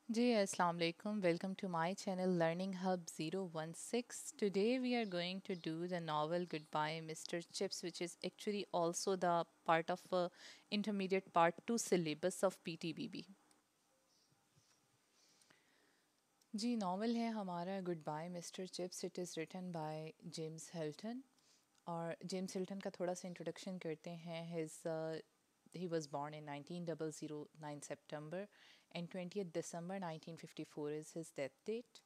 जी अस्सलाम वालेकुम. Welcome to my channel Learning Hub 016. Today we are going to do the novel Goodbye Mr. Chips, which is actually also the part of intermediate part 2 syllabus of PTBB. जी novel है हमारा Goodbye Mr. Chips. It is written by James Hilton. और James Hilton का थोड़ा सा introduction करते हैं. He was born in 1909 September and 20th December 1954 is his death date.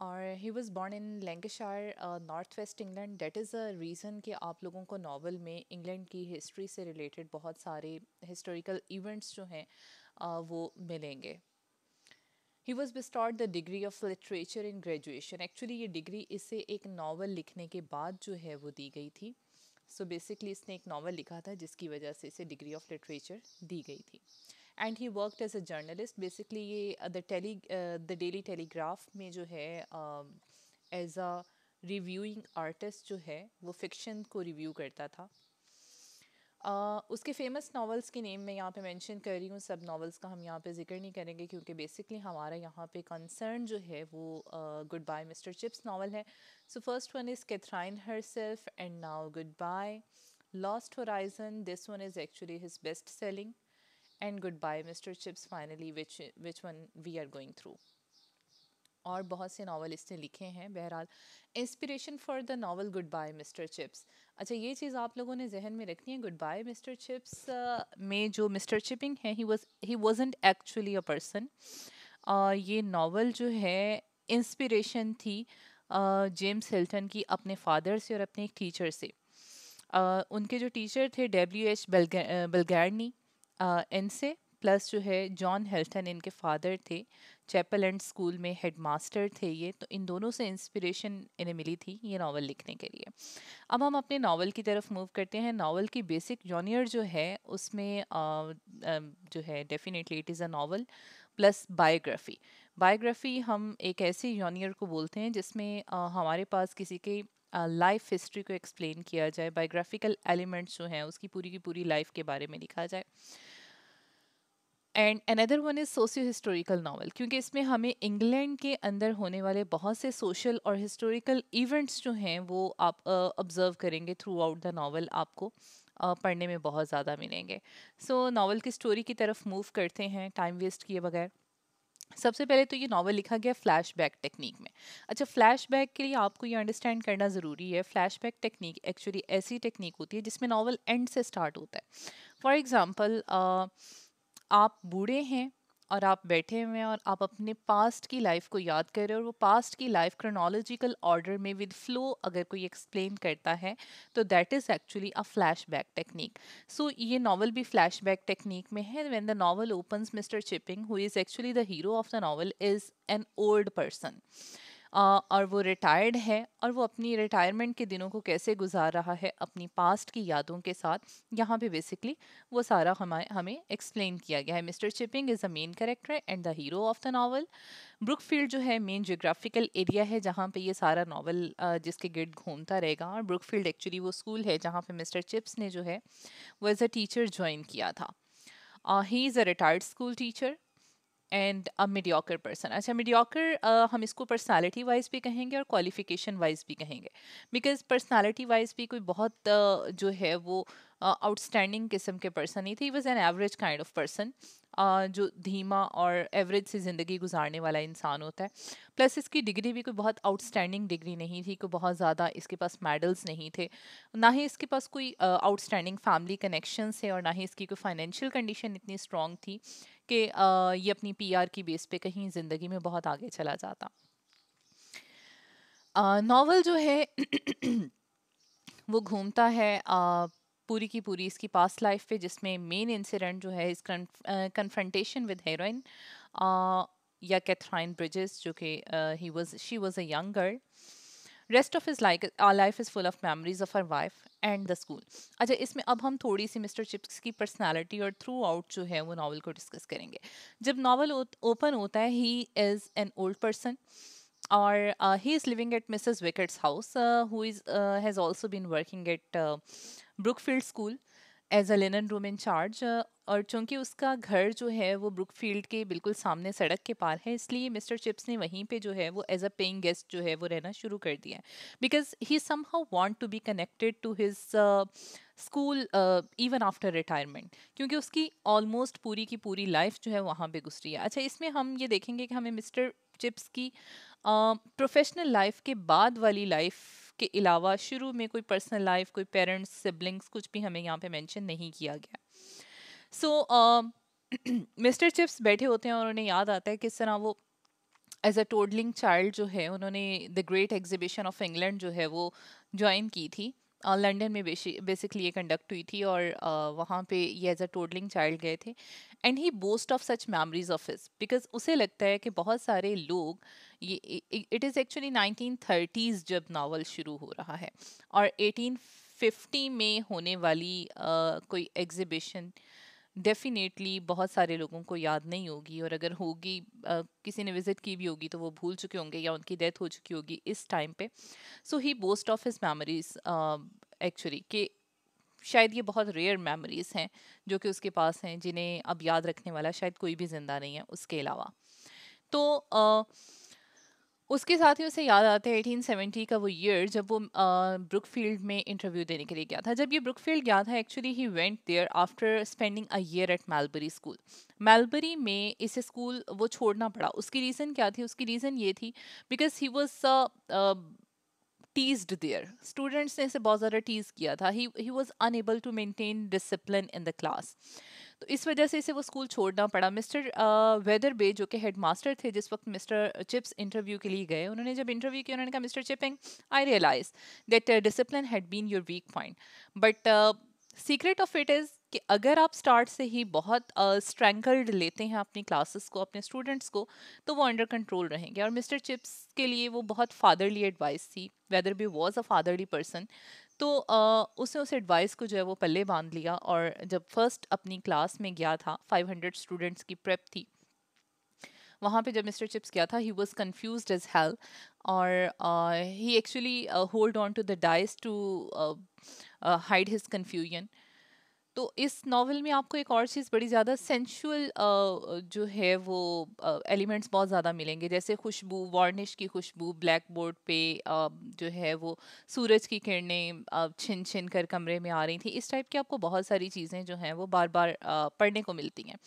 और he was born in Lancashire north west England. That is a reason कि आप लोगों को नावल में इंग्लैंड की हिस्ट्री से रिलेटेड बहुत सारे हिस्टोरिकल इवेंट्स जो हैं वो मिलेंगे. He was bestowed the degree of literature in graduation. Actually ये डिग्री इसे एक नावल लिखने के बाद जो है वो दी गई थी. सो बेसिकली इसने एक नावल लिखा था जिसकी वजह से इसे डिग्री ऑफ लिटरेचर दी गई थी. And he worked as a journalist. Basically ये द डेली टेलीग्राफ में जो है एज अ रिव्यूइंग आर्टिस्ट जो है वो फिक्शन को रिव्यू करता था. उसके फेमस नॉवेल्स के नेम मैं यहाँ पे मेंशन कर रही हूँ. सब नॉवेल्स का हम यहाँ पे जिक्र नहीं करेंगे क्योंकि बेसिकली हमारा यहाँ पे कंसर्न जो है वो good bye mister Chips novel है. So first one is Catherine herself and now goodbye. Lost horizon, this one is actually his best selling. And good bye mister Chips finally which one we are going through. और बहुत से novel इसने लिखे हैं. बहरहाल inspiration for the novel good bye mister Chips. अच्छा, ये चीज़ आप लोगों ने जहन में रखनी है. गुड बाय मिस्टर चिप्स में जो मिस्टर चिपिंग है he wasn't actually a person. ये नावल जो है इंस्पिरेशन थी जेम्स हिल्टन की अपने फादर से और अपने एक टीचर से. उनके जो टीचर थे W.H. बलगैरनी इनसे, प्लस जो है जॉन हेल्टन इनके फादर थे. चैपल एंड स्कूल में हेडमास्टर थे ये. तो इन दोनों से इंस्पिरेशन इन्हें मिली थी ये नावल लिखने के लिए. अब हम अपने नावल की तरफ मूव करते हैं. नावल की बेसिक जॉनियर जो है उसमें जो है definitely it is a novel plus biography. Biography हम एक ऐसे जॉनियर को बोलते हैं जिसमें हमारे पास किसी के लाइफ हिस्ट्री को एक्सप्लेन किया जाए. बायोग्राफिकल एलिमेंट्स जो हैं उसकी पूरी की पूरी लाइफ के बारे में लिखा जाए. And another one is socio historical novel, क्योंकि इसमें हमें इंग्लैंड के अंदर होने वाले बहुत से सोशल और हिस्टोरिकल इवेंट्स जो हैं वो आप ऑब्ज़र्व करेंगे थ्रू आउट द नावल. आपको पढ़ने में बहुत ज़्यादा मिलेंगे. सो नावल की स्टोरी की तरफ मूव करते हैं टाइम वेस्ट किए बगैर. सबसे पहले तो ये नावल लिखा गया फ्लैशबैक टेक्निक में. अच्छा, फ्लैशबैक के लिए आपको ये अंडरस्टैंड करना ज़रूरी है. फ्लैशबैक टेक्निक एक्चुअली ऐसी टेक्निक होती है जिसमें नावल एंड से स्टार्ट होता है. फॉर एग्ज़ाम्पल, आप बूढ़े हैं और आप बैठे हुए हैं और आप अपने पास्ट की लाइफ को याद कर रहे हो और वो पास्ट की लाइफ क्रोनोलॉजिकल ऑर्डर में विद फ्लो अगर कोई एक्सप्लेन करता है तो that is actually a flashback technique. So ये नावल भी फ्लैशबैक टेक्निक में है. When the novel opens, mister Chipping who is actually the hero of the novel is an old person. और वो रिटायर्ड है और वो अपनी रिटायरमेंट के दिनों को कैसे गुजार रहा है अपनी पास्ट की यादों के साथ. यहाँ पे बेसिकली वो सारा हमें एक्सप्लेन किया गया है. Mister chipping is the main character and the hero of the novel. Brookfield जो है मेन जियोग्राफिकल एरिया है जहाँ पे ये सारा नावल जिसके गिर्द घूमता रहेगा. और ब्रुकफील्ड एक्चुअली वो स्कूल है जहाँ पे मिस्टर चिप्स ने जो है वो एज अ टीचर ज्वाइन किया था. He is a retired school teacher and a mediocre person. अच्छा, मीडियोकर हम इसको पर्सनालिटी वाइज भी कहेंगे और क्वालिफिकेशन वाइज भी कहेंगे. बिकॉज पर्सनालिटी वाइज भी कोई बहुत जो है वो आउटस्टैंडिंग किस्म के पर्सन नहीं थे. He was an average kind of person जो धीमा और एवरेज सी ज़िंदगी गुजारने वाला इंसान होता है. प्लस इसकी डिग्री भी कोई बहुत आउटस्टैंडिंग डिग्री नहीं थी. कोई बहुत ज़्यादा इसके पास मेडल्स नहीं थे. ना ही इसके पास कोई आउटस्टैंडिंग फैमिली कनेक्शंस है और ना ही इसकी कोई फाइनेंशियल कंडीशन इतनी स्ट्रॉन्ग थी कि ये अपनी पीआर की बेस पे कहीं ज़िंदगी में बहुत आगे चला जाता. नावल जो है वो घूमता है पूरी की पूरी इसकी पास्ट लाइफ पे, जिसमें मेन इंसिडेंट जो है इस कन्फ्रंटेशन विद हीरोइन या कैथराइन ब्रिजेस, जो कि she was a young girl. Rest of his life is full of memories of her wife and the school. अच्छा, इसमें अब हम थोड़ी सी मिस्टर चिप्स की पर्सनालिटी और थ्रू आउट जो है वो नावल को डिस्कस करेंगे. जब नावल ओपन होता है, he is an old person or he is living at Mrs. Wickett's house, who is has also been working at Brookfield School. As a linen room in charge. और चूंकि उसका घर जो है वो ब्रुकफील्ड के बिल्कुल सामने सड़क के पार है, इसलिए मिस्टर चिप्स ने वहीं पे जो है वो एज अ पेइंग गेस्ट जो है वो रहना शुरू कर दिया है, because he somehow want to be connected to his school even after retirement, क्योंकि उसकी ऑलमोस्ट पूरी की पूरी लाइफ जो है वहाँ पे गुजरी है। अच्छा, इसमें हम ये देखेंगे कि हमें मिस्टर चिप्स की प्रोफेशनल लाइफ के बाद वाली लाइफ के अलावा शुरू में कोई पर्सनल लाइफ, कोई पेरेंट्स, सिबलिंग्स, कुछ भी हमें यहाँ पे मेंशन नहीं किया गया। सो मिस्टर चिप्स बैठे होते हैं और उन्हें याद आता है किस तरह वो एज अ टोडलिंग चाइल्ड जो है उन्होंने the great exhibition of England जो है वो ज्वाइन की थी। लंदन में बेसिकली ये कंडक्ट हुई थी, और वहाँ पे ये एज अ टोडलिंग चाइल्ड गए थे। And he boast of such memories of his, because उसे लगता है कि बहुत सारे लोग, ये इट इज़ एक्चुअली 1930s जब नावल शुरू हो रहा है, और 1850 में होने वाली कोई एग्जीबिशन डेफिनेटली बहुत सारे लोगों को याद नहीं होगी, और अगर होगी, किसी ने विजिट की भी होगी तो वो भूल चुके होंगे या उनकी डेथ हो चुकी होगी इस टाइम पे। So he boast of his memories actually, कि शायद ये बहुत रेयर मेमोरीज हैं जो कि उसके पास हैं, जिन्हें अब याद रखने वाला शायद कोई भी जिंदा नहीं है उसके अलावा। तो उसके साथ ही उसे याद आता है 1870 का वो ईयर जब वो ब्रुकफील्ड में इंटरव्यू देने के लिए गया था। जब ये ब्रुकफील्ड गया था, actually he went there after spending a year at Melbury School. Melbury में इसे स्कूल वो छोड़ना पड़ा। उसकी रीज़न क्या थी? उसकी रीज़न ये थी because he was teased there. Students ने इसे बहुत ज़्यादा टीज किया था। He was unable to maintain discipline in the class, तो इस वजह से इसे वो स्कूल छोड़ना पड़ा। मिस्टर वेदरबे जो कि हेड मास्टर थे जिस वक्त मिस्टर चिप्स इंटरव्यू के लिए गए, उन्होंने जब इंटरव्यू किया उन्होंने कहा, Mr Chipping, I realise that discipline had been your weak point, but secret of it is कि अगर आप स्टार्ट से ही बहुत स्ट्रेंगल्ड लेते हैं अपनी क्लासेस को, अपने स्टूडेंट्स को, तो वो अंडर कंट्रोल रहेंगे। और मिस्टर चिप्स के लिए वो बहुत फादरली एडवाइस थी। Whether be was a fatherly person, तो उसने उस एडवाइस को जो है वो पल्ले बांध लिया, और जब फर्स्ट अपनी क्लास में गया था, 500 स्टूडेंट्स की प्रेप थी, वहाँ पे जब मिस्टर चिप्स गया था, he was confused as hell, और he actually hold on to the dice to hide his confusion. तो इस नॉवल में आपको एक और चीज़ बड़ी ज़्यादा सेंशुअल जो है वो एलिमेंट्स बहुत ज़्यादा मिलेंगे, जैसे खुशबू, वार्निश की खुशबू ब्लैक बोर्ड पे जो है वो सूरज की किरणें छिन छिन कर कमरे में आ रही थी। इस टाइप की आपको बहुत सारी चीज़ें जो हैं वो बार बार पढ़ने को मिलती हैं,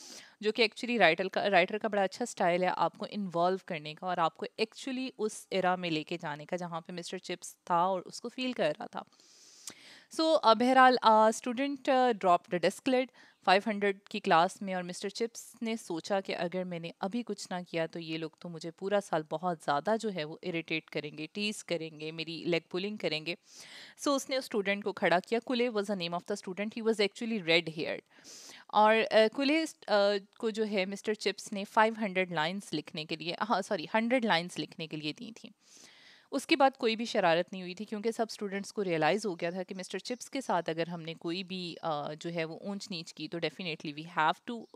जो कि एक्चुअली राइटर का बड़ा अच्छा स्टाइल है आपको इन्वॉल्व करने का, और आपको एक्चुअली उस एरा में लेके जाने का जहाँ पे मिस्टर चिप्स था और उसको फील कर रहा था। सो बहरहाल स्टूडेंट ड्रॉप्ड डेस्क लेड 500 की क्लास में, और मिस्टर चिप्स ने सोचा कि अगर मैंने अभी कुछ ना किया तो ये लोग तो मुझे पूरा साल बहुत ज़्यादा जो है वो इरिटेट करेंगे, टीज करेंगे, मेरी लेग पुलिंग करेंगे। सो उसने उस स्टूडेंट को खड़ा किया। कुले was the name of the student, he was actually red heard. और कुले को जो है मिस्टर चिप्स ने 500 लाइन्स लिखने के लिए, हाँ सॉरी 100 लाइन्स लिखने के लिए दी थी। उसके बाद कोई भी शरारत नहीं हुई थी, क्योंकि सब स्टूडेंट्स को रियलाइज़ हो गया था कि मिस्टर चिप्स के साथ अगर हमने कोई भी जो है वो ऊंच नीच की, तो definitely we have to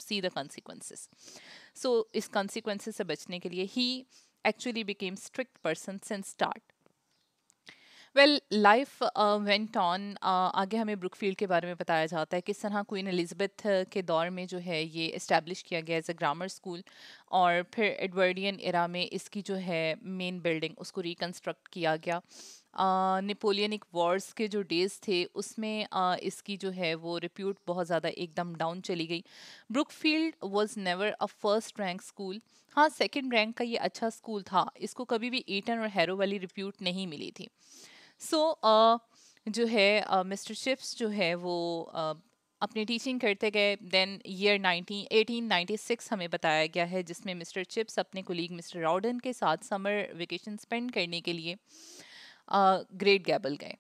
see the consequences. So इस consequences से बचने के लिए ही actually became strict person since start. Well life went on. आगे हमें ब्रुकफील्ड के बारे में बताया जाता है किस तरह क्वीन एलिजाबेथ के दौर में जो है ये इस्टेब्लिश किया गया एज अ ग्रामर स्कूल, और फिर एडवर्डियन एरा में इसकी जो है मेन बिल्डिंग उसको रिकंस्ट्रक्ट किया गया। नेपोलियनिक वॉर्स के जो डेज थे उसमें इसकी जो है वो रिप्यूट बहुत ज़्यादा एकदम डाउन चली गई। Brookfield was never a first rank school. हाँ, सेकेंड रैंक का ये अच्छा स्कूल था, इसको कभी भी ईटन और हैरो वाली रिप्यूट नहीं मिली थी। सो जो है मिस्टर चिप्स जो है वो अपनी टीचिंग करते गए। देन ईयर 1896 हमें बताया गया है, जिसमें मिस्टर चिप्स अपने कोलीग मिस्टर राउडन के साथ समर वेकेशन स्पेंड करने के लिए ग्रेट गैबल गए।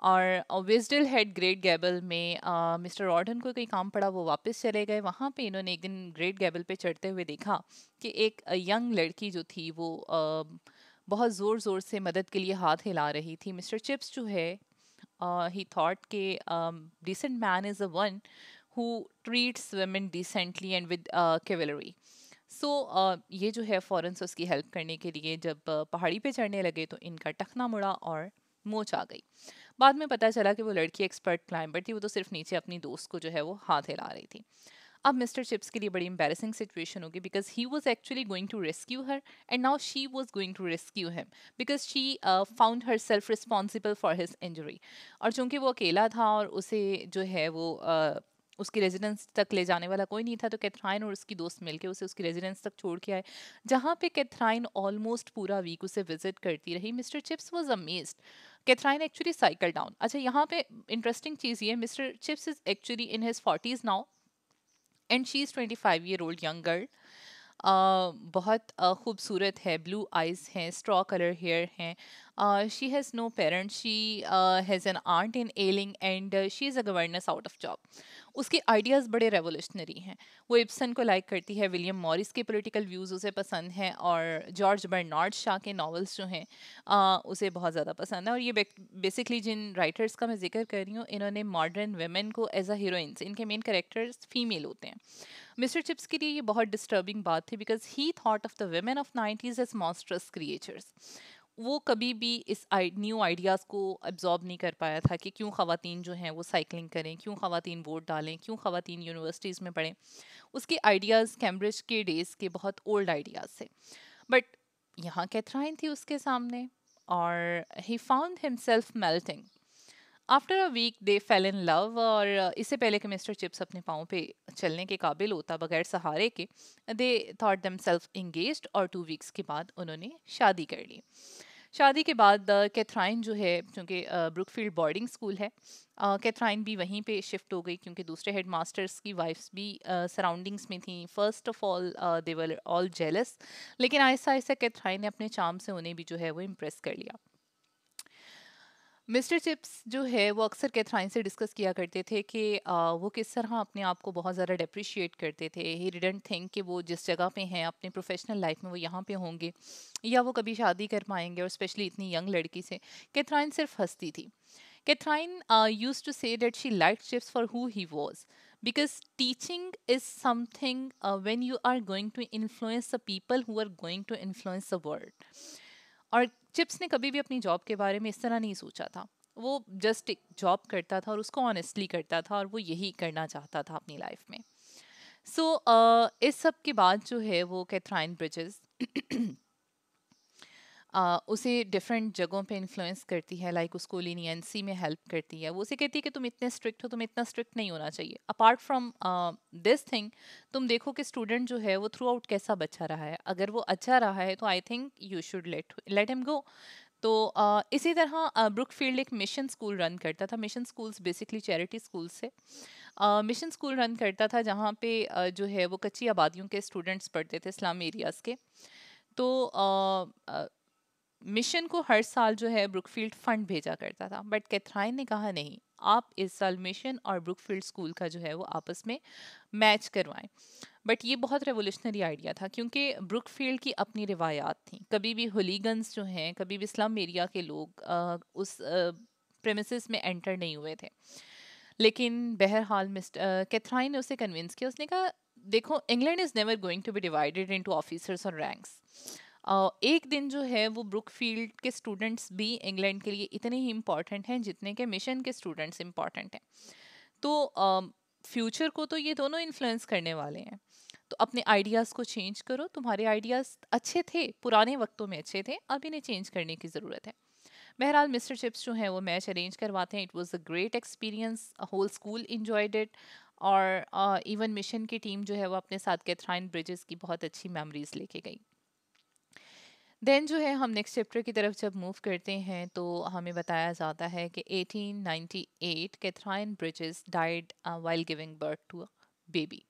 और विजडल हेड ग्रेट गैबल में मिस्टर रॉडन को कोई काम पड़ा, वो वापस चले गए। वहाँ पे इन्होंने एक दिन ग्रेट गैबल पे चढ़ते हुए देखा कि एक यंग लड़की जो थी वो बहुत ज़ोर ज़ोर से मदद के लिए हाथ हिला रही थी। मिस्टर चिप्स जो है he thought कि decent man is the one who treats women decently and with cavalry. सो ये जो है फ़ौरन से उसकी हेल्प करने के लिए जब पहाड़ी पे चढ़ने लगे तो इनका टखना मुड़ा और मोच आ गई। बाद में पता चला कि वो लड़की एक्सपर्ट क्लाइंबर थी, वो तो सिर्फ नीचे अपनी दोस्त को जो है वो हाथ हिला रही थी। अब मिस्टर चिप्स के लिए बड़ी एम्बेरसिंग सिचुएशन होगी, because he was actually going to rescue her and now she was going to rescue him, because she found herself responsible for his injury. और चूंकि वो अकेला था और उसे जो है वो उसकी रेजिडेंस तक ले जाने वाला कोई नहीं था, तो कैथराइन और उसकी दोस्त मिलके उसे उसकी रेजिडेंस तक छोड़ के आए, जहाँ पे कैथराइन ऑलमोस्ट पूरा वीक उसे विजिट करती रही। Mister Chips was amazed. Catherine actually cycle down. अच्छा, यहाँ पे इंटरेस्टिंग चीज़ ये, mister Chips is actually in his 40s now and she is 25-year-old young girl. बहुत खूबसूरत है, ब्लू आइज़ हैं, स्ट्रॉ कलर हेयर हैं। She has no parents, she has an aunt in Ealing and she is a governance out of job. उसके ideas बड़े revolutionary हैं। वो Ibsen को लाइक करती है, विलियम मॉरिस के पॉलिटिकल व्यूज़ उसे पसंद हैं, और जॉर्ज बर्नार्ड शॉ के नॉवेल्स जो हैं उसे बहुत ज़्यादा पसंद है। और ये बेसिकली जिन राइटर्स का मैं जिक्र कर रही हूँ, इन्होंने मॉडर्न वेमेन को एज अ हीरोइंस, इनके मेन कैरेक्टर्स फीमेल होते हैं। मिस्टर चिप्स के लिए ये बहुत डिस्टर्बिंग बात थी, because he thought of the women of 90s as monstrous creatures. वो कभी भी इस न्यू आइडियाज़ को एब्जॉर्ब नहीं कर पाया था कि क्यों ख़वातीन जो हैं वो साइकिलिंग करें, क्यों ख़वातीन वोट डालें, क्यों ख़वातीन यूनिवर्सिटीज़ में पढ़ें। उसके आइडियाज़ कैम्ब्रिज के डेज़ के बहुत ओल्ड आइडियाज़ थे। बट यहाँ कैथराइन थी उसके सामने, और he found himself melting. After a week they fell in love, और इससे पहले कि मिस्टर चिप्स अपने पाँव पे चलने के काबिल होता बगैर सहारे के, they thought them self engaged, और 2 वीक्स के बाद उन्होंने शादी कर ली। शादी के बाद कैथराइन जो है, क्योंकि ब्रुकफील्ड बोर्डिंग स्कूल है, कैथराइन भी वहीं पे शिफ्ट हो गई, क्योंकि दूसरे हेड मास्टर्स की वाइफ्स भी सराउंडिंग्स में थी। First of all they were all jealous, लेकिन आहिस्ता आहिस्ता कैथराइन ने अपने चार्म से उन्हें भी जो है वो इम्प्रेस कर लिया। मिस्टर चिप्स जो है वो अक्सर कैथराइन से डिस्कस किया करते थे कि वो किस तरह अपने आप को बहुत ज़्यादा डेप्रिशिएट करते थे। ही डिडंट थिंक कि वो जिस जगह पे हैं अपने प्रोफेशनल लाइफ में वो यहाँ पे होंगे, या वो कभी शादी कर पाएंगे, और स्पेशली इतनी यंग लड़की से। कैथराइन सिर्फ हंसती थी। Katherine used to say that she liked Chips for who he was, because teaching is something when you are going to influence the people who are going to influence the world. और chips ने कभी भी अपनी job के बारे में इस तरह नहीं सोचा था। वो जस्ट एक जॉब करता था और उसको ऑनेस्टली करता था, और वो यही करना चाहता था अपनी लाइफ में। सो इस सब के बाद जो है वो कैथराइन ब्रिजेस उसे डिफरेंट जगहों पे इन्फ्लुएंस करती है, लाइक उसको लीनियंसी में हेल्प करती है। वो उसे कहती है कि तुम इतने स्ट्रिक्ट हो, तुम इतना स्ट्रिक्ट नहीं होना चाहिए। अपार्ट फ्रॉम दिस थिंग, तुम देखो कि स्टूडेंट जो है वो थ्रू आउट कैसा बच्चा रहा है। अगर वो अच्छा रहा है तो I think you should let him go. तो इसी तरह ब्रुकफील्ड एक मिशन स्कूल रन करता था। Mission schools basically charity schools से मिशन स्कूल रन करता था, जहाँ पे जो है वो कच्ची आबादियों के स्टूडेंट्स पढ़ते थे, स्लम एरियाज़ के। तो मिशन को हर साल जो है ब्रुकफील्ड फंड भेजा करता था, बट कैथराइन ने कहा नहीं, आप इस साल मिशन और ब्रुकफील्ड स्कूल का जो है वो आपस में मैच करवाएं। बट ये बहुत रेवोल्यूशनरी आइडिया था, क्योंकि ब्रुकफील्ड की अपनी रिवायात थी। कभी भी हुलीगन्स जो हैं, कभी भी स्लम एरिया के लोग उस प्रेमिसेस में एंटर नहीं हुए थे। लेकिन बहरहाल मिस्टर कैथराइन ने उसे कन्विंस किया। उसने कहा, देखो, England is never going to be divided into officers और रैंक्स। एक दिन जो है वो ब्रुकफील्ड के स्टूडेंट्स भी इंग्लैंड के लिए इतने ही इम्पॉर्टेंट हैं जितने के मिशन के स्टूडेंट्स इम्पॉर्टेंट हैं। तो फ्यूचर को तो ये दोनों इन्फ्लुएंस करने वाले हैं। तो अपने आइडियाज़ को चेंज करो। तुम्हारे आइडियाज़ अच्छे थे, पुराने वक्तों में अच्छे थे, अब इन्हें चेंज करने की ज़रूरत है। बहरहाल मिस्टर चिप्स जो है वो मैच अरेंज करवाते हैं। It was a great experience, whole school enjoyed it. और इवन मिशन की टीम जो है वो अपने साथ कैथराइन ब्रिजेस की बहुत अच्छी मेमोरीज लेके गई। देन जो है हम नेक्स्ट चैप्टर की तरफ जब मूव करते हैं, तो हमें बताया जाता है कि 1898 Katherine Bridges died while giving birth to a baby,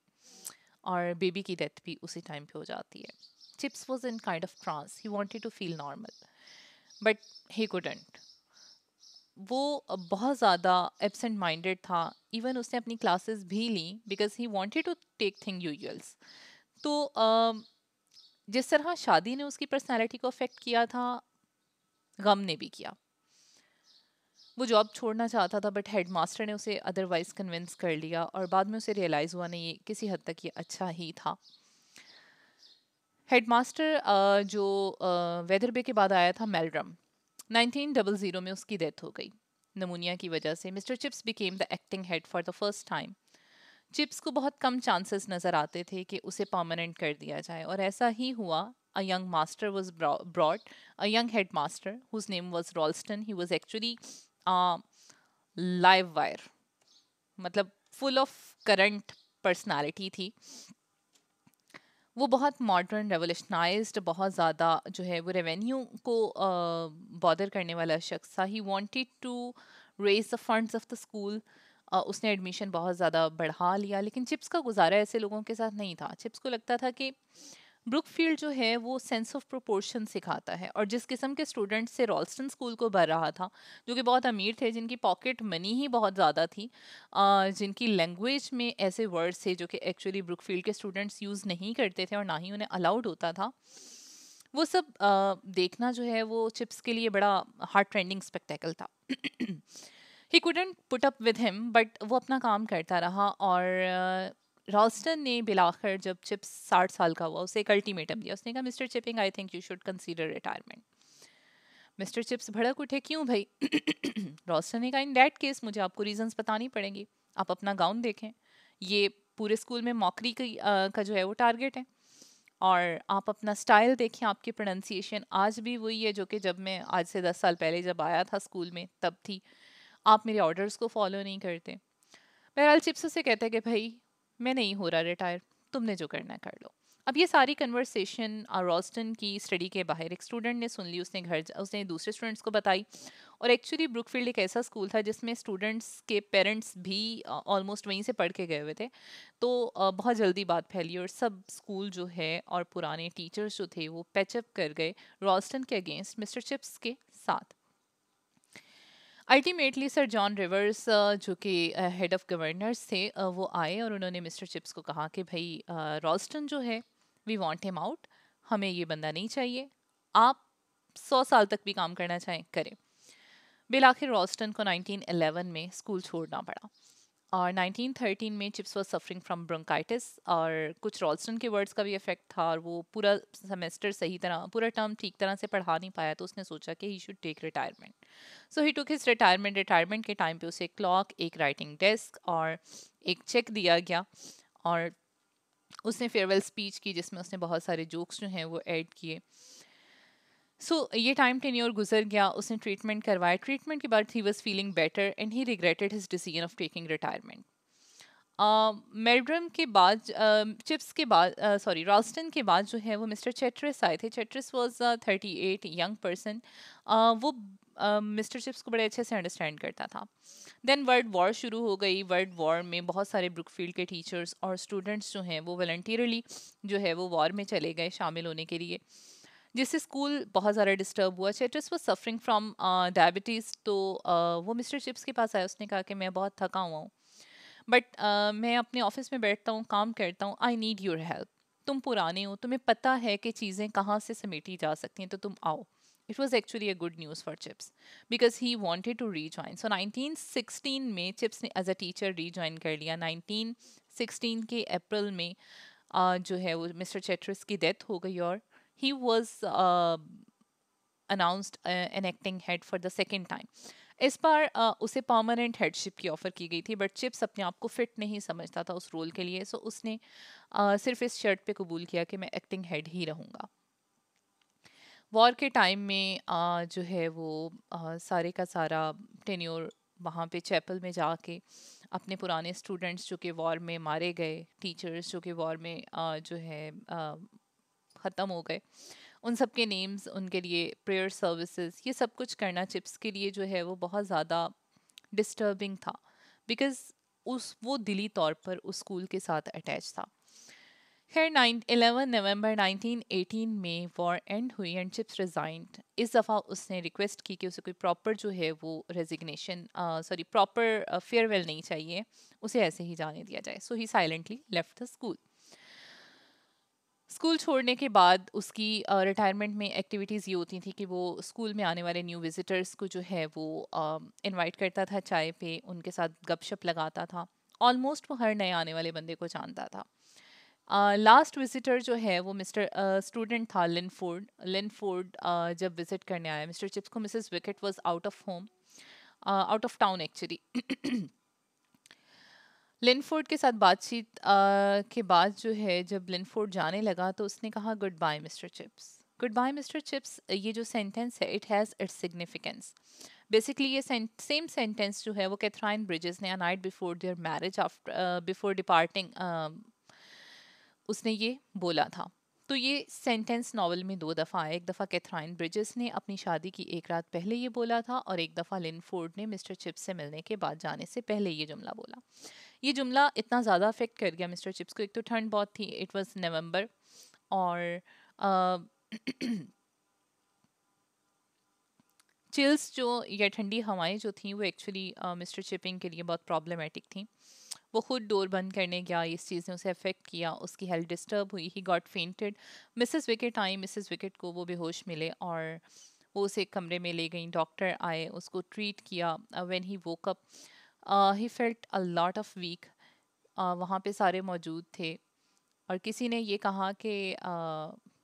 और बेबी की डेथ भी उसी टाइम पे हो जाती है। Chips was in kind of trance, he wanted to feel normal but he couldn't. वो बहुत ज़्यादा एब्सेंट माइंडेड था। इवन उसने अपनी क्लासेस भी ली because he wanted to take thing usuals. तो जिस तरह शादी ने उसकी पर्सनालिटी को अफेक्ट किया था, गम ने भी किया। वो जॉब छोड़ना चाहता था, बट हेड मास्टर ने उसे अदरवाइज कन्विंस कर लिया, और बाद में उसे रियलाइज़ हुआ नहीं, ये किसी हद तक ये अच्छा ही था। हेड मास्टर जो वेदरबे के बाद आया था, मेलड्रम, 1900 में उसकी डेथ हो गई। नमूनिया की वजह से mister chips became the acting head for the first time. Chips को बहुत कम चांसेस नज़र आते थे कि उसे परमानेंट कर दिया जाए, और ऐसा ही हुआ। A young master was brought, a young headmaster whose name was Ralston. He was actually live wire, मतलब फुल ऑफ करंट पर्सनालिटी थी। वो बहुत मॉडर्न रेवोल्यूशनाइज्ड, बहुत ज़्यादा जो है वो रेवेन्यू को बॉदर करने वाला शख्स था। He wanted to raise the funds of the school. उसने एडमिशन बहुत ज़्यादा बढ़ा लिया, लेकिन चिप्स का गुजारा ऐसे लोगों के साथ नहीं था। चिप्स को लगता था कि ब्रुकफील्ड जो है वो सेंस ऑफ प्रोपोर्शन सिखाता है, और जिस किस्म के स्टूडेंट से रॉल्स्टन स्कूल को भर रहा था, जो कि बहुत अमीर थे, जिनकी पॉकेट मनी ही बहुत ज़्यादा थी, जिनकी लैंग्वेज में ऐसे वर्ड्स थे जो कि एक्चुअली ब्रुकफील्ड के स्टूडेंट्स यूज़ नहीं करते थे और ना ही उन्हें अलाउड होता था, वो सब देखना जो है वो चिप्स के लिए बड़ा हार्ट ट्रेंडिंग स्पेक्टेकल था। He couldn't put up with him, but वो अपना काम करता रहा। और रॉल्स्टन ने बिलाखिर जब चिप्स 60 साल का हुआ, उसे एक अल्टीमेटम दिया। उसने कहा, Mr Chipping, I think you should consider retirement. Mister chips भड़क उठे, क्यों भाई? रॉल्स्टन ने कहा, इन दैट केस मुझे आपको रीजंस बतानी पड़ेंगी। आप अपना गाउन देखें, ये पूरे स्कूल में मॉकरी का जो है वो टारगेट है। और आप अपना स्टाइल देखें, आपकी प्रोनाउंसिएशन आज भी वही है जो कि जब मैं आज से 10 साल पहले जब आया था स्कूल में तब थी। आप मेरे ऑर्डर्स को फॉलो नहीं करते। बहरहाल चिप्स से कहते हैं कि भाई मैं नहीं हो रहा रिटायर, तुमने जो करना है कर लो। अब ये सारी कन्वर्सेशन रॉस्टन की स्टडी के बाहर एक स्टूडेंट ने सुन ली। उसने दूसरे स्टूडेंट्स को बताई। और एक्चुअली ब्रुकफील्ड एक ऐसा स्कूल था जिसमें स्टूडेंट्स के पेरेंट्स भी ऑलमोस्ट वहीं से पढ़ के गए हुए थे। तो बहुत जल्दी बात फैली और सब स्कूल जो है और पुराने टीचर्स जो थे वो पैचअप कर गए रॉस्टन के अगेंस्ट मिस्टर चिप्स के साथ। अल्टीमेटली सर जॉन रिवर्स जो कि हेड ऑफ गवर्नर्स थे, वो आए और उन्होंने मिस्टर चिप्स को कहा कि भाई रॉल्स्टन जो है, वी वांट हिम आउट, हमें ये बंदा नहीं चाहिए। आप 100 साल तक भी काम करना चाहें करें। बिल आखिर रॉल्स्टन को 1911 में स्कूल छोड़ना पड़ा। और 1913 में chips was suffering from bronchitis, और कुछ रॉल्स्टन के वर्ड्स का भी इफेक्ट था, और वो पूरा सेमेस्टर सही तरह, पूरा टर्म ठीक तरह से पढ़ा नहीं पाया। तो उसने सोचा कि he should take retirement. So he took his retirement. Retirement के टाइम पे उसे एक क्लॉक, एक राइटिंग डेस्क और एक चेक दिया गया। और उसने फेयरवेल स्पीच की जिसमें उसने बहुत सारे जोक्स जो हैं वो ऐड किए। ये टाइम टेन्योर गुजर गया, उसने ट्रीटमेंट करवाया। ट्रीटमेंट के बाद he was feeling better and he regretted his decision of taking retirement. Meldrum के बाद, चिप्स के बाद, सॉरी रॉल्स्टन के बाद जो है वो मिस्टर चेट्रिस आए थे। चेट्रिस वॉज 38 यंग पर्सन। वो मिस्टर चिप्स को बड़े अच्छे से अंडरस्टैंड करता था। देन वर्ल्ड वॉर शुरू हो गई। वर्ल्ड वॉर में बहुत सारे ब्रुकफील्ड के टीचर्स और स्टूडेंट्स जो हैं वो वॉलंटियरली जो है वो वॉर में चले गए शामिल होने के लिए, जिससे स्कूल बहुत ज़्यादा डिस्टर्ब हुआ। चेट्रिस वॉज सफरिंग फ्रॉम डायबिटीज़। तो वो मिस्टर चिप्स के पास आया। उसने कहा कि मैं बहुत थका हुआ हूँ, बट मैं अपने ऑफिस में बैठता हूँ, काम करता हूँ, आई नीड योर हेल्प। तुम पुराने हो, तुम्हें पता है कि चीज़ें कहाँ से समेटी जा सकती हैं, तो तुम आओ। It was actually a good news for Chips because he wanted to rejoin. So 1916 में चिप्स ने एज अ टीचर रीजॉइन कर लिया। 1916 के अप्रैल में जो है वो मिस्टर चेट्रिस की डेथ हो गई, और he was announced an acting head for the second time. इस बार उसे परमानेंट हेडशिप की ऑफर की गई थी, बट चिप्स अपने आप को फिट नहीं समझता था उस रोल के लिए। सो उसने सिर्फ इस शर्ट पे कबूल किया कि मैं एक्टिंग हेड ही रहूँगा। वॉर के टाइम में जो है वो सारे का सारा टेन्योर वहाँ पे चैपल में जाके अपने पुराने स्टूडेंट्स जो कि वॉर में मारे गए, टीचर्स जो कि वॉर में जो है ख़त्म हो गए, उन सब के नेम्स, उनके लिए प्रेयर सर्विसेज, ये सब कुछ करना चिप्स के लिए जो है वो बहुत ज़्यादा डिस्टर्बिंग था, बिकॉज उस वो दिली तौर पर उस स्कूल के साथ अटैच था। खैर 11 नवंबर 1918 में वॉर एंड हुई एंड चिप्स रिजाइंड। इस दफ़ा उसने रिक्वेस्ट की कि उसे कोई प्रॉपर जो है वो रेजिग्नेशन, सॉरी प्रॉपर फेयरवेल नहीं चाहिए, उसे ऐसे ही जाने दिया जाए। So he silently left the school. School छोड़ने के बाद उसकी रिटायरमेंट में एक्टिविटीज़ ये होती थी कि वो स्कूल में आने वाले न्यू विजिटर्स को जो है वो इनवाइट करता था चाय पे, उनके साथ गपशप लगाता था। ऑलमोस्ट वो हर नए आने वाले बंदे को जानता था। लास्ट विजिटर जो है वो मिस्टर स्टूडेंट था लिनफोर्ड। लिनफोर्ड जब विजिट करने आया मिस्टर चिप्स को, Mrs Wickett was out of home. Out of town actually. Linford के साथ बातचीत के बाद जो है, जब लिनफोर्ड जाने लगा तो उसने कहा good bye mister Chips. Good bye mister Chips, ये जो सेंटेंस है it has its significance. Basically ये सेम सेंटेंस जो है वो कैथराइन ब्रिजेस ने night before their marriage, after before departing, उसने ये बोला था। तो ये सेंटेंस नॉवल में दो दफ़ा आया। एक दफ़ा कैथराइन ब्रिजेस ने अपनी शादी की एक रात पहले ये बोला था, और एक दफ़ा लिनफोर्ड ने मिस्टर चिप्स से मिलने के बाद जाने से पहले ये जुमला बोला। ये जुमला इतना ज़्यादा अफेक्ट कर गया मिस्टर चिप्स को। एक तो ठंड बहुत थी, इट वाज नवंबर, और चिल्स जो या ठंडी हवाएं जो थी वो एक्चुअली मिस्टर चिपिंग के लिए बहुत प्रॉब्लमेटिक थी। वो खुद डोर बंद करने गया, इस चीज़ ने उसे अफेक्ट किया, उसकी हेल्थ डिस्टर्ब हुई, he got fainted. Mrs wicket I, Mrs wicket को वो बेहोश मिले और वो उसे एक कमरे में ले गई। डॉक्टर आए, उसको ट्रीट किया। When he woke up he felt a lot of weak. वहाँ पे सारे मौजूद थे, और किसी ने ये कहा कि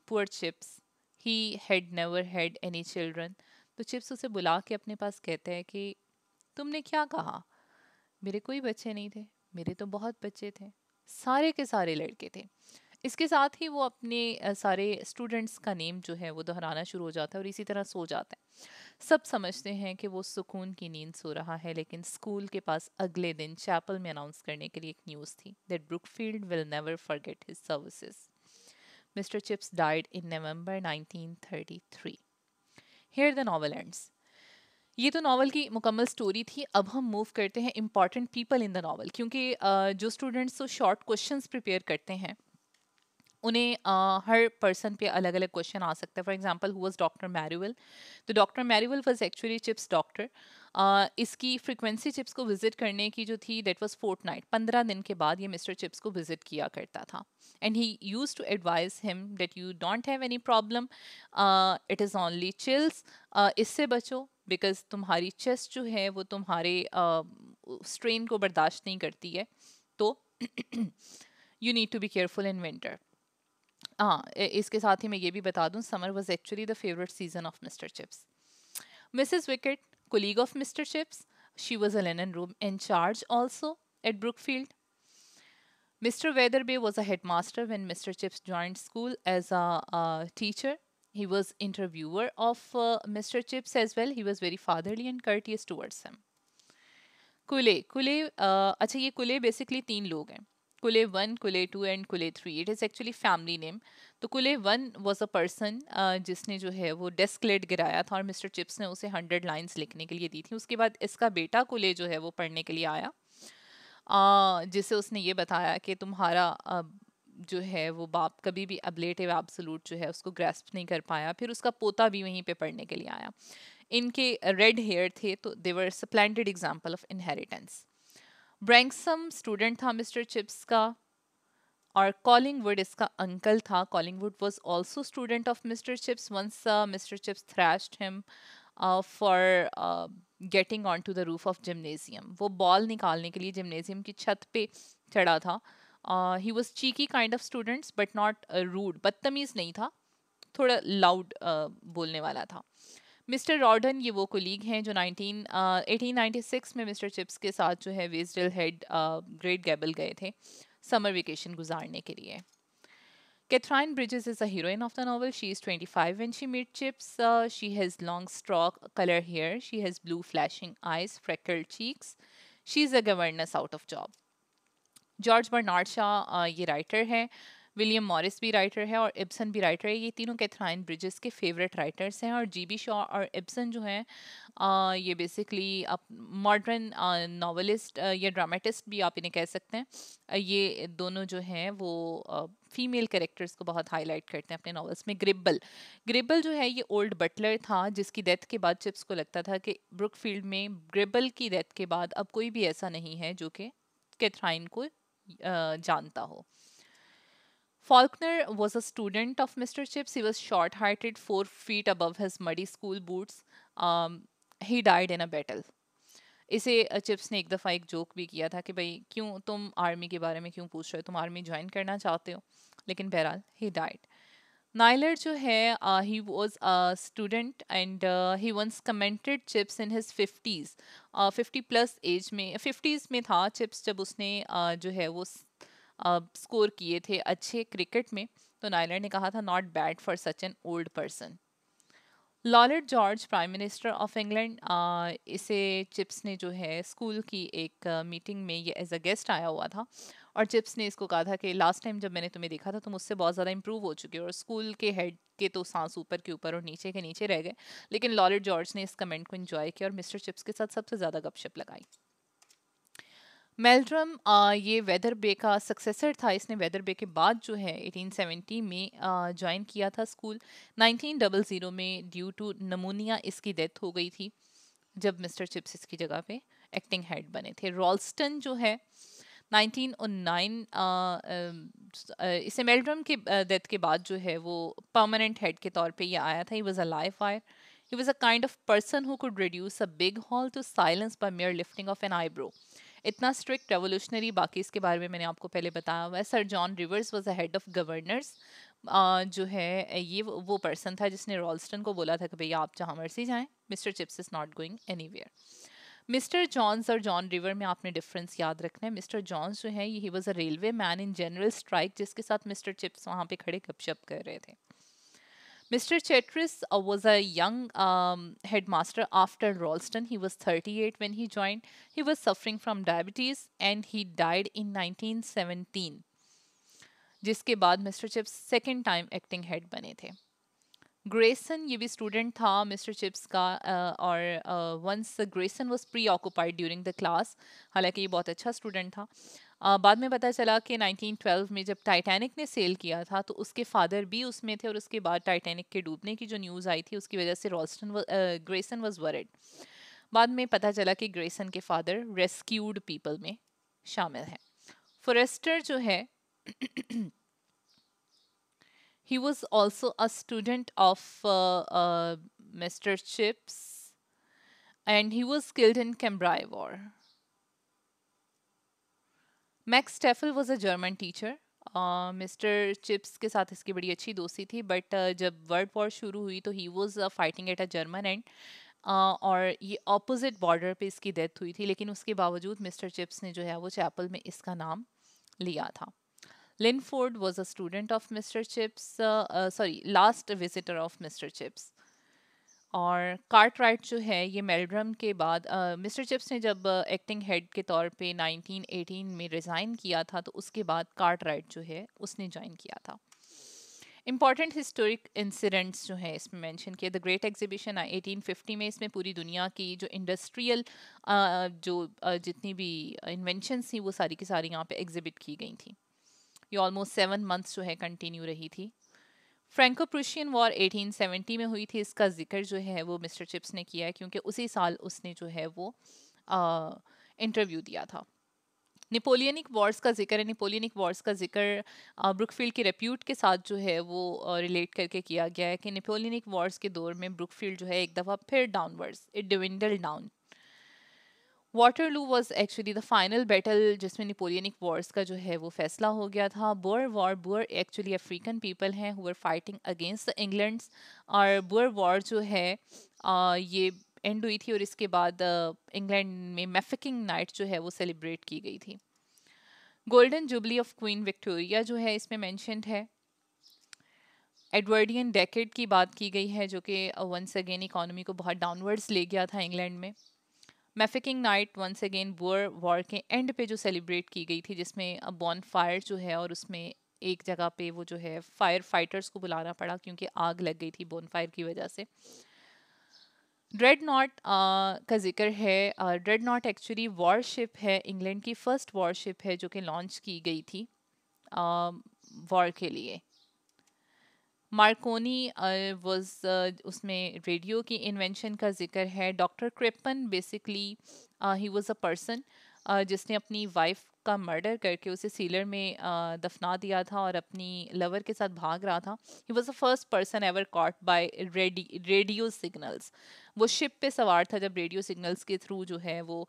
poor chips, he had never had any children. तो चिप्स उसे बुला के अपने पास कहते हैं कि तुमने क्या कहा, मेरे कोई बच्चे नहीं थे, मेरे तो बहुत बच्चे थे, सारे के सारे लड़के थे। इसके साथ ही वो अपने सारे स्टूडेंट्स का नेम जो है वो दोहराना शुरू हो जाता है और इसी तरह सो जाता है। सब समझते हैं कि वो सुकून की नींद सो रहा है, लेकिन स्कूल के पास अगले दिन चैपल में अनाउंस करने के लिए एक न्यूज़ थी that Brookfield will never forget his services. Mister chips died in November 1933। Here the novel ends. ये तो नॉवल की मुकम्मल स्टोरी थी। अब हम मूव करते हैं important people in the novel, क्योंकि जो स्टूडेंट्स तो शॉर्ट क्वेश्चंस प्रिपेयर करते हैं उन्हें हर पर्सन पे अलग अलग क्वेश्चन आ सकता है। For example, who was doctor Merivale? तो doctor Merivale was actually Chips doctor. इसकी फ्रिक्वेंसी चिप्स को विजिट करने की जो थी दैट वाज फोर्टनाइट, 15 दिन के बाद ये मिस्टर चिप्स को विजिट किया करता था। And he use to advise him that you don't have any problem, it is only chills, इससे बचो बिकॉज तुम्हारी चेस्ट जो है वो तुम्हारे स्ट्रेन को बर्दाश्त नहीं करती है, तो you need to be careful in winter. हाँ, इसके साथ ही मैं ये भी बता दूं, summer was actually the favourite season of mister Chips. Mrs Wickett, colleague of Mr. Chips, she was a linen room in charge also at Brookfield. Mr. Weatherby was a headmaster when Mr. Chips joined school as a teacher. He was interviewer of Mr. Chips as well. He was very fatherly and courteous towards him. कुले कुले अच्छा, ये कुले basically तीन लोग हैं। कुले one, कुले टू एंड कुले three. It is actually family name. तो कुले वन वॉज अ पर्सन जिसने जो है वो डेस्क लेट गिराया था और मिस्टर चिप्स ने उसे 100 लाइन्स लिखने के लिए दी थी। उसके बाद इसका बेटा कुले जो है वो पढ़ने के लिए आया, जिसे उसने ये बताया कि तुम्हारा जो है वो बाप कभी भी अबलेटिव एब्सोल्यूट जो है उसको ग्रेस्प नहीं कर पाया। फिर उसका पोता भी वहीं पे पढ़ने के लिए आया। इनके रेड हेयर थे, तो they were splendid example of inheritance. Branksome student था मिस्टर चिप्स का, और कॉलिंगवुड इसका अंकल था। Collingwood was also student of mister Chips. Once mister Chips thrashed him for getting on to the roof of gymnasium. वो ball निकालने के लिए gymnasium की छत पे चढ़ा था। He was cheeky kind of students but not rude, बदतमीज नहीं था, थोड़ा लाउड बोलने वाला था। मिस्टर रॉर्डन, ये वो कोलीग हैं जो 1896 में मिस्टर चिप्स के साथ जो है वेस्डल हेड ग्रेट गैबल गए थे समर वेकेशन गुजारने के लिए। Catherine Bridges is a heroine of the novel. She is 25 when she meets Chips. She has long straw color hair. She has blue flashing eyes, freckled cheeks. She is a governess out of job. George Bernard Shaw ये writer है, William Morris भी writer है और Ibsen भी writer है। ये तीनों Catherine bridges के फेवरेट राइटर्स हैं। और जीबी शॉ और इब्सन जो हैं ये बेसिकली आप मॉडर्न नॉवलिस्ट या ड्रामेटिस्ट भी आप इन्हें कह सकते हैं। ये दोनों जो हैं वो फीमेल कैरेक्टर्स को बहुत हाईलाइट करते हैं अपने नॉवेल्स में। ग्रिब्बल, ग्रिब्बल जो है ये ओल्ड बटलर था जिसकी डेथ के बाद चिप्स को लगता था कि ब्रुकफील्ड में ग्रिब्बल की डेथ के बाद अब कोई भी ऐसा नहीं है जो कि कैथराइन को जानता हो। Faulkner was a student of Mr. Chips. He was short-heighted, 4 feet above his muddy school boots. He died in a battle. इसे चिप्स ने एक दफ़ा एक जोक भी किया था कि भाई क्यों तुम आर्मी के बारे में क्यों पूछ रहे हो, तुम आर्मी ज्वाइन करना चाहते हो, लेकिन बहरहाल ही डाइड। नाइलर जो है he was a student and he once commented Chips in his 50s, 50 plus age में, 50s में था चिप्स जब उसने जो है वो स्कोर किए थे अच्छे क्रिकेट में। तो नाइलर ने कहा था not bad for such an old person. Lord George prime minister of England, इसे चिप्स ने जो है स्कूल की एक मीटिंग में ये एज अ गेस्ट आया हुआ था, और चिप्स ने इसको कहा था कि लास्ट टाइम जब मैंने तुम्हें देखा था तुम उससे बहुत ज़्यादा इंप्रूव हो चुके हो, और स्कूल के हेड के तो सांस ऊपर के ऊपर और नीचे के नीचे रह गए। लेकिन लॉर्ड जॉर्ज ने इस कमेंट को एंजॉय किया और मिस्टर चिप्स के साथ सबसे ज़्यादा गपशप लगाई। मेल्ड्रम ये वेदर बे का सक्सेसर था, इसने वेदर बे के बाद जो है 1870 में ज्वाइन किया था स्कूल। 1900 में ड्यू टू नमूनिया इसकी डेथ हो गई थी जब मिस्टर चिप्स इसकी जगह पे एक्टिंग हेड बने थे। रॉल्स्टन जो है 1909, इसे मेल्ड्रम के डेथ के बाद जो है वो परमानेंट हेड के तौर पे ये आया था। He was a live fire. He was a kind of person who could reduce a big hall to silence by mere lifting of an eyebrow. इतना स्ट्रिक्ट रेवोल्यूशनरी, बाकी इसके बारे में मैंने आपको पहले बताया हुआ है। Sir John reverse was a head of governors, जो है ये वो पर्सन था जिसने रॉल्स्टन को बोला था कि भैया आप जहाँ मर्जी जाएं, Mr Chips is not going anywhere. Mr Johns और जॉन रिवर में आपने डिफरेंस याद रखना है। मिस्टर जॉन्स जो है ही was a railway man in general strike, जिसके साथ मिस्टर चिप्स वहाँ पे खड़े गपशप कर रहे थे। Mr. Chetris was a young headmaster after Ralston. He was 38 when he joined. He was suffering from diabetes and he died in 1917, जिसके बाद mister chips second time acting head बने थे। ग्रेसन ये भी स्टूडेंट था मिस्टर चिप्स का, और once Grayson was preoccupied during the class, हालांकि ये बहुत अच्छा स्टूडेंट था। बाद में पता चला कि 1912 में जब टाइटैनिक ने सेल किया था तो उसके फादर भी उसमें थे, और उसके बाद टाइटैनिक के डूबने की जो न्यूज़ आई थी उसकी वजह से ग्रेसन वाज वरिड। बाद में पता चला कि ग्रेसन के फादर रेस्क्यूड पीपल में शामिल हैं। फॉरेस्टर जो है he was also a student of Mr. Chips, and he was killed in Cambrai War. Max Steffel was a German teacher. Mister chips के साथ इसकी बड़ी अच्छी दोस्ती थी, बट जब वर्ल्ड वॉर शुरू हुई तो he was fighting at a German and, और ये ऑपोजिट बॉर्डर पे इसकी डेथ हुई थी, लेकिन उसके बावजूद मिस्टर चिप्स ने जो है वो चैपल में इसका नाम लिया था। Linford was a student of Mr. Chips, last visitor of Mr. Chips. और कार्टराइट जो है ये मेल्ड्रम के बाद, मिस्टर चिप्स ने जब एक्टिंग हेड के तौर पे 1918 में रिज़ाइन किया था तो उसके बाद कार्टराइट जो है उसने ज्वाइन किया था। इंपॉर्टेंट हिस्टोरिक इंसिडेंट्स जो है इसमें मेंशन किए, द ग्रेट एग्जीबिशन 1850 में, इसमें पूरी दुनिया की जो इंडस्ट्रियल जितनी भी इन्वेंशंस थी वो सारी की सारी यहाँ पे एग्जिबिट की गई थी। ये ऑलमोस्ट 7 मंथ्स जो है कंटिन्यू रही थी। फ्रेंको प्रूशियन वॉर 1870 में हुई थी, इसका जिक्र जो है वो मिस्टर चिप्स ने किया है क्योंकि उसी साल उसने जो है वो इंटरव्यू दिया था। नेपोलियनिक वॉर्स का जिक्र है, नेपोलियनिक वॉर्स का जिक्र ब्रुकफील्ड के रेप्यूट के साथ जो है वो रिलेट करके किया गया है कि नेपोलियनिक वॉर्स के दौर में ब्रुकफील्ड जो है एक दफ़ा फिर downwards it dwindle down. Waterloo was actually the final battle जिसमें नेपोलियनिक वॉर्स का जो है वो फैसला हो गया था। Boer war, Boer actually African people हैं who were fighting against the Englands, और बुअर वॉर जो है ये एंड हुई थी और इसके बाद इंग्लैंड में मैफिकिंग नाइट जो है वो सेलिब्रेट की गई थी। Golden jubilee of queen Victoria जो है इसमें मैंशनड है। एडवर्डियन डेकेड की बात की गई है जो कि वंस अगेन इकोनॉमी को बहुत डाउनवर्ड्स ले गया था इंग्लैंड में। मैफिकिंग नाइट वंस अगेन बुअर वॉर के एंड पे जो सेलिब्रेट की गई थी, जिसमें बॉन फायर जो है और उसमें एक जगह पे वो जो है फायर फाइटर्स को बुलाना पड़ा क्योंकि आग लग गई थी बोन फायर की वजह से। ड्रेड नॉट का जिक्र है। ड्रेड नॉट एक्चुअली वॉरशिप है, इंग्लैंड की फर्स्ट वॉरशिप है जो कि लॉन्च की गई थी वॉर के लिए। मार्कोनी वाज उसमें रेडियो की इन्वेंशन का जिक्र है। Doctor Crippen basically he was a person जिसने अपनी वाइफ का मर्डर करके उसे सीलर में दफना दिया था और अपनी लवर के साथ भाग रहा था। He was the first person ever caught by radio signals. वो शिप पे सवार था जब रेडियो सिग्नल्स के थ्रू जो है वो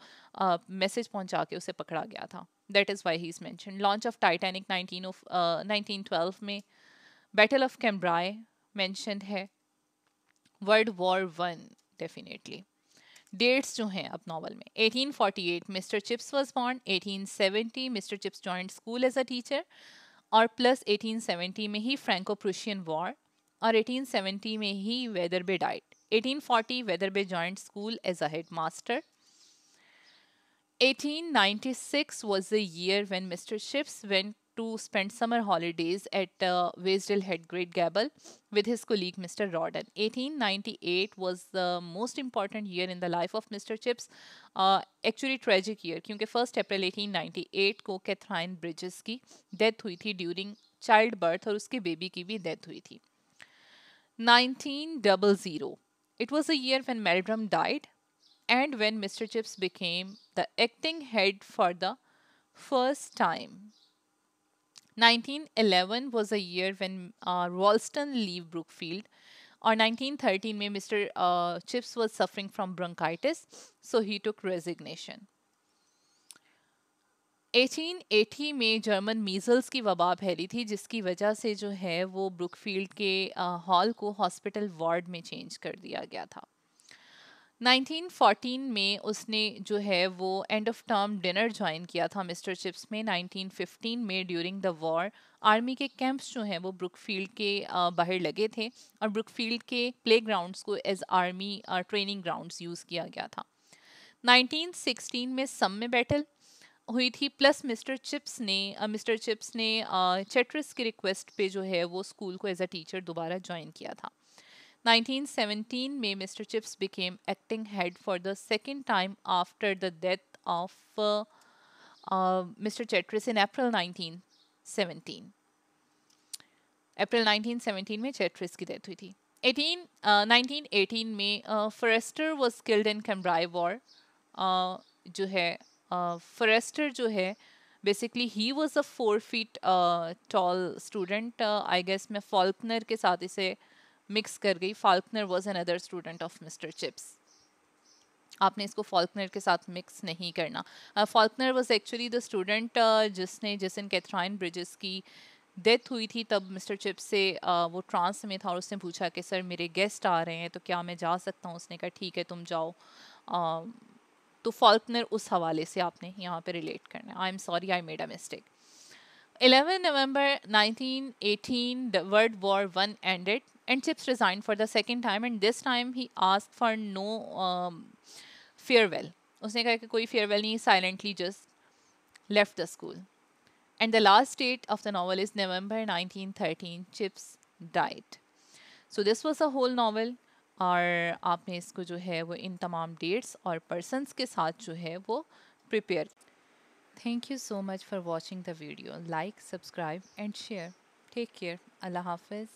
मैसेज पहुंचा के उसे पकड़ा गया था। That is why he is mention. Launch of Titanic 1912 में। बैटल ऑफ कैम्ब्राई मेंशन्ड है, world war one definitely. Dates जो हैं अब नॉवल में, 1848 mister Chips was born, 1870 mister Chips joined school as a teacher, और प्लस 1870 में ही Franco Prussian war, और 1870 में ही Wetherby died. 1840 Wetherby joined school as a head master. 1896 was the year when Mr. Ships went to spend summer holidays at Wasdale Head, Great Gable, with his colleague Mr. Rawdon. 1898 was the most important year in the life of Mr. Chips. Actually tragic year, क्योंकि 1 अप्रैल 1898 को Catherine bridges की death हुई थी during child birth, और उसके baby की भी death हुई थी। 1900, it was a year when Meldrum died and when Mr. Chips became the acting head for the first time. 1911 was a year when Ralston leave Brookfield. Or 1913 में Mr. Chips was suffering from bronchitis, so he took resignation. 1880 में German measles की वबा फैली थी, जिसकी वजह से जो है वो ब्रुकफील्ड के हॉल को हॉस्पिटल वार्ड में चेंज कर दिया गया था। 1914 में उसने जो है वो end of term dinner join किया था मिस्टर चिप्स में। 1915 में ड्यूरिंग द वॉर आर्मी के कैंप्स जो हैं वो ब्रुकफील्ड के बाहर लगे थे, और ब्रुकफील्ड के प्ले ग्राउंड्स को as army training grounds use किया गया था। 1916 में सम में बैटल हुई थी, प्लस मिस्टर चिप्स ने चेट्रिस की रिक्वेस्ट पे जो है वो स्कूल को एज अ टीचर दोबारा ज्वाइन किया था। 1917 में mister chips became acting head for the second time after the death of Mr. Chetris in April 1917. April 1917 में चेट्रिस की डेथ हुई थी। 1918 में Forrester was killed in Cambrai war. जो है फॉरेस्टर जो है basically he was a 4 feet tall student. I guess मैं फॉल्कनर के साथ इसे मिक्स कर गई। Faulkner was another student of mister Chips. आपने इसको फॉल्कनर के साथ मिक्स नहीं करना। Faulkner was actually the student जिस दिन कैथराइन ब्रिजेस की डेथ हुई थी, तब मिस्टर चिप्स से वो ट्रांस में था और उसने पूछा कि सर मेरे गेस्ट आ रहे हैं तो क्या मैं जा सकता हूँ। उसने कहा ठीक है तुम जाओ। तो फॉल्कनर उस हवाले से आपने यहाँ पे रिलेट करना है। I am sorry I made a mistake. 11 November 1918, the World War I ended, and Chips resigned for the second time, and this time he asked for no farewell. उसने कहा कि कोई farewell नहीं, silently just left the school. And the last date of the novel is November 1913. Chips died. So this was a whole novel. और आपने इसको जो है वो इन तमाम डेट्स और पर्सन्स के साथ जो है वो prepare. Thank you so much for watching the video. Like, subscribe and share. Take care. Allah Hafiz.